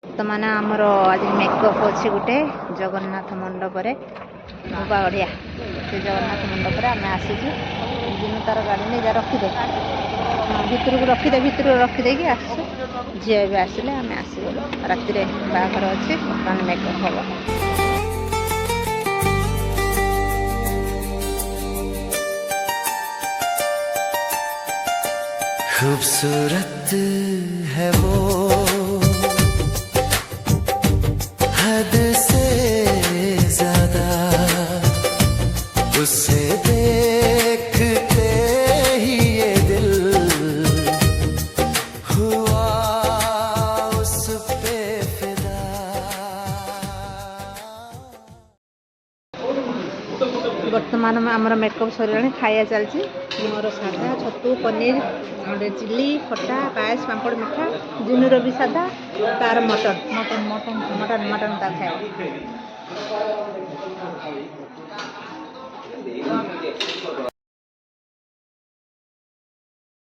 ବର୍ତ୍ତମାନ ଆମର ଆଜି ମେକଅପ୍ ଅଛି ଗୋଟେ ଜଗନ୍ନାଥ ମଣ୍ଡପରେ ବଢ଼ିଆ ସେ ଜଗନ୍ନାଥ ମଣ୍ଡପରେ ଆମେ ଆସିଛୁ ଦିନ ତାର ଗାଡ଼ି ନେଇ ଯା ରଖିଦେ ଭିତରକୁ ରଖିଦେଇକି ଆସିଛୁ ଝିଅ ଏବେ ଆସିଲେ ଆମେ ଆସିଗଲୁ ରାତିରେ ବାହାଘର ଅଛି ବର୍ତ୍ତମାନ ମେକଅପ୍ ହେବ खूबसूरत है वो हद से ज्यादा उसे देखते ही ये दिल हुआ उस पे फिदा। ବର୍ତ୍ତମାନ ଆମର ମେକଅପ୍ ସରିଲାଣି ଖାଇବା ଚାଲିଛି ମୋର ସାଧା ଛତୁ ପନିର ଗୋଟେ ଚିଲି ଖଟା ପାୟସ ପାମ୍ପଡ଼ ମିଠା ଜିନୁର ବି ସାଧା ତାର ମଟନ ତାର ଖାଇବା